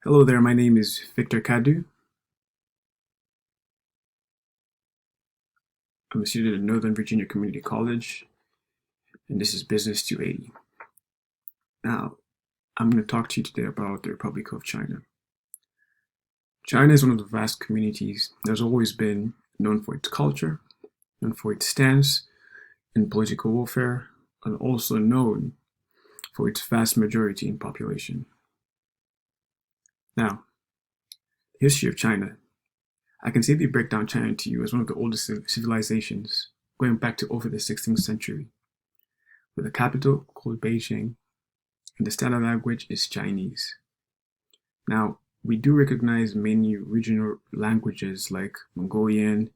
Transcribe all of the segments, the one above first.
Hello there, my name is Victor Kadu. I'm a student at Northern Virginia Community College, and this is Business 280. Now, I'm going to talk to you today about the Republic of China. China is one of the vast communities that has always been known for its culture, known for its stance in political warfare, and also known for its vast majority in population. Now, the history of China. I can safely break down China to you as one of the oldest civilizations, going back to over the 16th century, with a capital called Beijing, and the standard language is Chinese. Now, we do recognize many regional languages like Mongolian,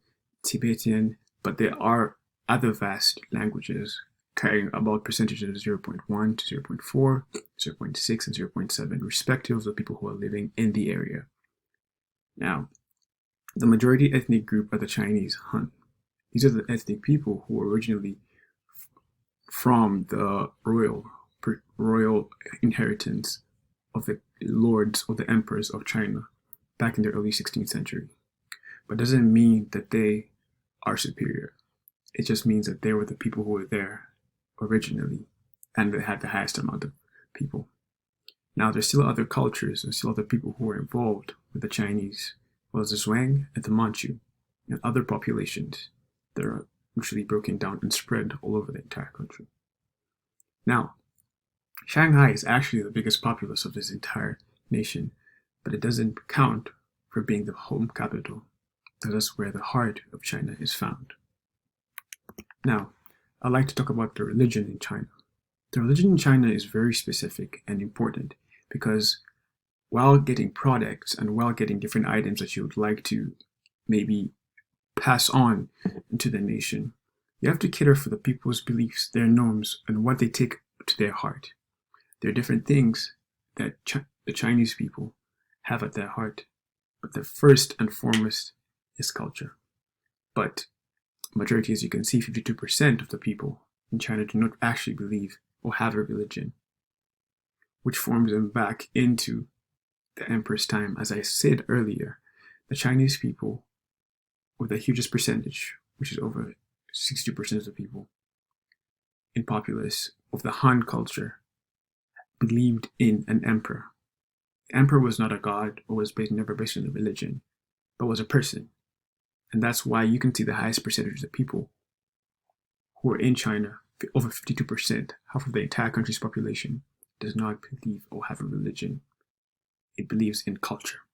Tibetan, but there are other vast languages carrying about percentages of 0.1 to 0.4, 0.6, and 0.7, respective of the people who are living in the area. Now, the majority ethnic group are the Chinese Han. These are the ethnic people who were originally from the royal inheritance of the lords or the emperors of China back in the early 16th century. But doesn't mean that they are superior. It just means that they were the people who were there originally, and they had the highest amount of people. Now, there's still other cultures and still other people who were involved with the Chinese, well as the Zhuang and the Manchu, and other populations that are usually broken down and spread all over the entire country. Now, Shanghai is actually the biggest populace of this entire nation, but it doesn't count for being the home capital. That is where the heart of China is found. Now, I'd like to talk about the religion in China. The religion in China is very specific and important because while getting products and while getting different items that you would like to maybe pass on into the nation, you have to cater for the people's beliefs, their norms, and what they take to their heart. There are different things that the Chinese people have at their heart, but the first and foremost is culture. But majority, as you can see, 52% of the people in China do not actually believe or have a religion, which forms them back into the emperor's time. As I said earlier, the Chinese people, with the hugest percentage, which is over 60% of the people in populace of the Han culture, believed in an emperor. The emperor was not a god or was never based on a religion, but was a person. And that's why you can see the highest percentage of the people who are in China, over 52%, half of the entire country's population, does not believe or have a religion. It believes in culture.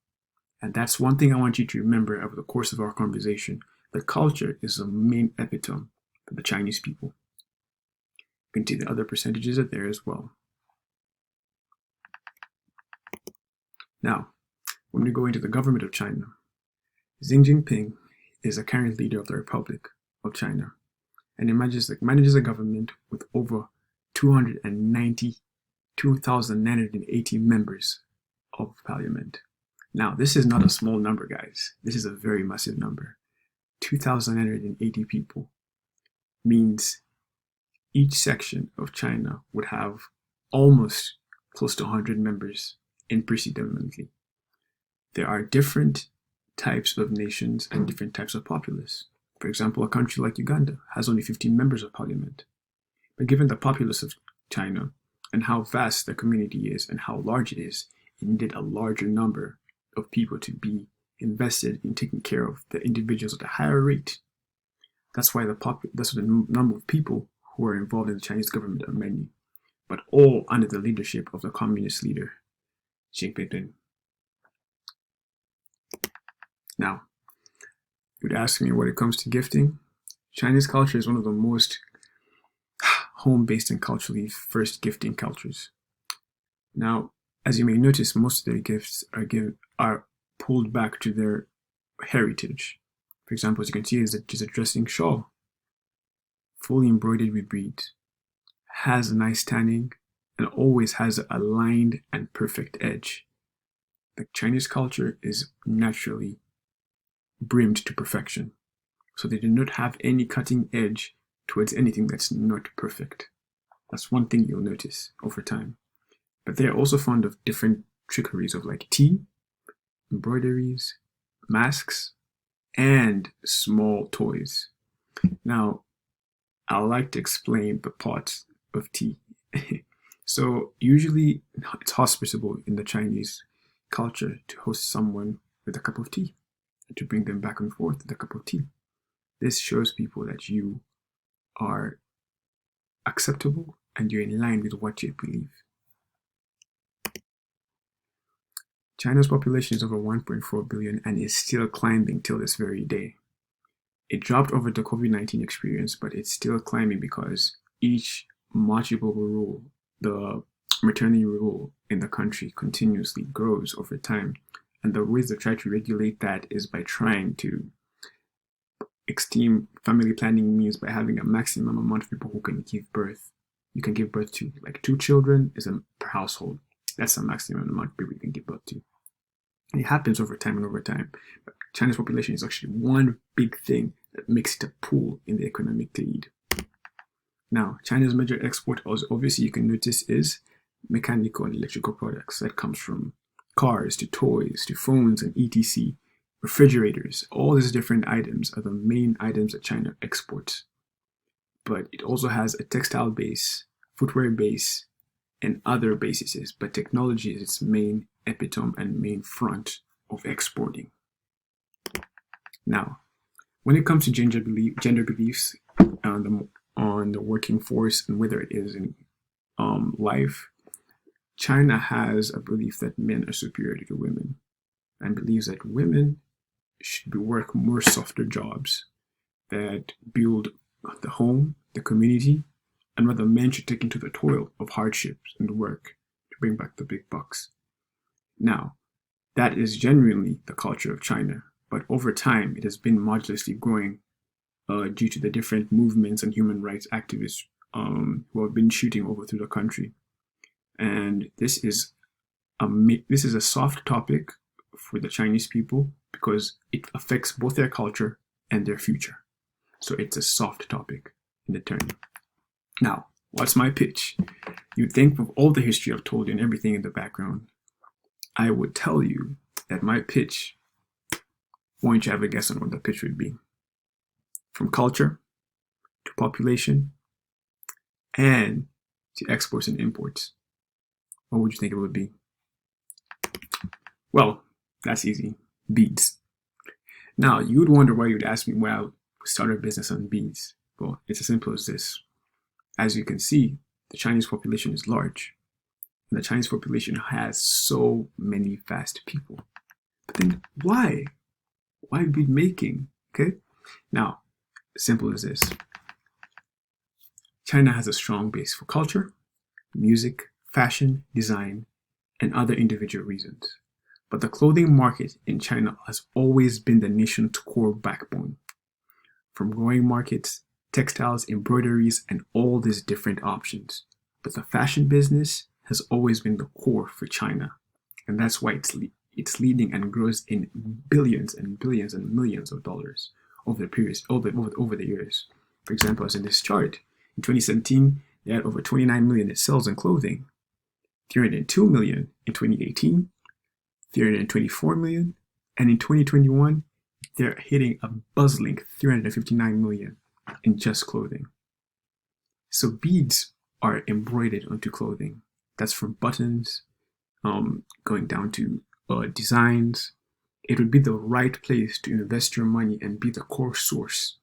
And that's one thing I want you to remember over the course of our conversation. The culture is the main epitome for the Chinese people. You can see the other percentages are there as well. Now, when we go into the government of China, Xi Jinping is the current leader of the Republic of China, and he manages a government with over 2,980 members of parliament. Now, this is not a small number, guys. This is a very massive number. 2,980 people means each section of China would have almost close to 100 members in predominantly. There are different types of nations and different types of populace. For example, a country like Uganda has only 15 members of parliament. But given the populace of China and how vast the community is and how large it is, it needed a larger number of people to be invested in taking care of the individuals at a higher rate. That's why the number of people who are involved in the Chinese government are many, but all under the leadership of the communist leader, Xi Jinping. Now, you would ask me when it comes to gifting, Chinese culture is one of the most home-based and culturally first gifting cultures. Now, as you may notice, most of their gifts are pulled back to their heritage. For example, as you can see, is a dressing shawl, fully embroidered with beads, has a nice tanning, and always has a lined and perfect edge. The Chinese culture is naturally brimmed to perfection, so they do not have any cutting edge towards anything that's not perfect. That's one thing you'll notice over time. But they're also fond of different trickeries of like tea, embroideries, masks, and small toys. Now, I like to explain the parts of tea. So usually it's hospitable in the Chinese culture to host someone with a cup of tea, and to bring them back and forth with a cup of tea. This shows people that you are acceptable and you're in line with what you believe. China's population is over 1.4 billion and is still climbing till this very day. It dropped over the COVID-19 experience, but it's still climbing because each marchable rule, the maternity rule in the country, continuously grows over time. And the ways they try to regulate that is by trying to extreme family planning means by having a maximum amount of people who can give birth. You can give birth to like 2 children is per household. That's the maximum amount of people you can give birth to. And it happens over time and over time. But China's population is actually one big thing that makes it a pool in the economic lead. Now, China's major export, obviously you can notice, is mechanical and electrical products. That comes from cars to toys to phones and etc. Refrigerators, all these different items are the main items that China exports. But it also has a textile base, footwear base, and other bases. But technology is its main epitome and main front of exporting. Now, when it comes to gender beliefs on the working force and whether it is in life, China has a belief that men are superior to women and believes that women should work more softer jobs that build the home, the community, and rather men should take into the toil of hardships and work to bring back the big bucks. Now, that is genuinely the culture of China, but over time it has been modulously growing due to the different movements and human rights activists who have been shooting over through the country. And this is a soft topic for the Chinese people because it affects both their culture and their future. So it's a soft topic in the term. Now, what's my pitch? You'd think of all the history I've told you and everything in the background, I would tell you that my pitch, why don't you have a guess on what the pitch would be? From culture to population and to exports and imports. What would you think it would be? Well, that's easy. Beads. Now, you would wonder why you'd ask me why I would start a business on beads. Well, it's as simple as this. As you can see, the Chinese population is large. And the Chinese population has so many fast people. But then why? Why bead making? Okay? Now, simple as this. China has a strong base for culture, music, fashion, design, and other individual reasons. But the clothing market in China has always been the nation's core backbone. From growing markets, textiles, embroideries, and all these different options. But the fashion business has always been the core for China. And that's why it's leading and grows in billions and billions and millions of dollars over the years. For example, as in this chart, in 2017, they had over 29 million in sales in clothing, 302 million in 2018, 324 million, and in 2021, they're hitting a buzzing 359 million in just clothing. So beads are embroidered onto clothing. That's from buttons, going down to designs. It would be the right place to invest your money and be the core source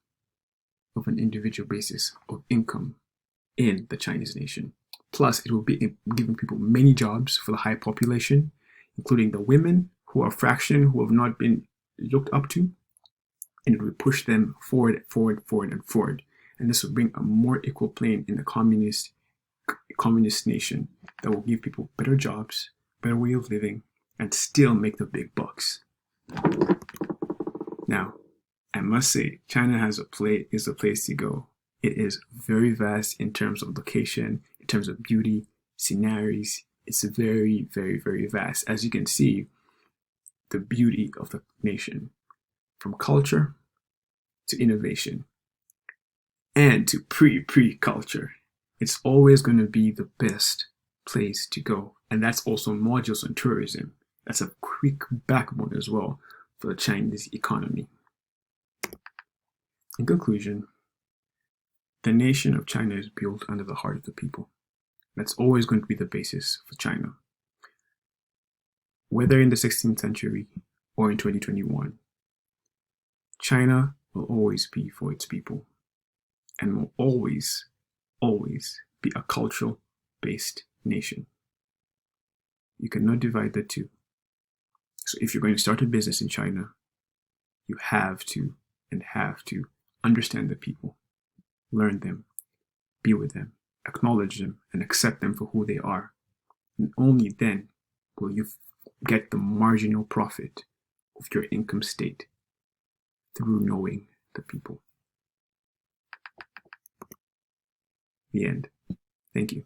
of an individual basis of income in the Chinese nation. Plus, it will be giving people many jobs for the high population, including the women who are a fraction who have not been looked up to, and it would push them forward. And this will bring a more equal plane in the communist nation that will give people better jobs, better way of living, and still make the big bucks. Now, I must say, China is a place to go. It is very vast in terms of location, in terms of beauty, scenarios. It's very, very, very vast. As you can see, the beauty of the nation, from culture to innovation and to pre-culture. It's always going to be the best place to go And that's also modules on tourism. That's a quick backbone as well for the Chinese economy. In conclusion, the nation of China is built under the heart of the people. That's always going to be the basis for China. Whether in the 16th century or in 2021, China will always be for its people and will always, always be a cultural-based nation. You cannot divide the two. So if you're going to start a business in China, you have to understand the people, learn them, be with them, acknowledge them, and accept them for who they are. And only then will you get the marginal profit of your income state through knowing the people. The end. Thank you.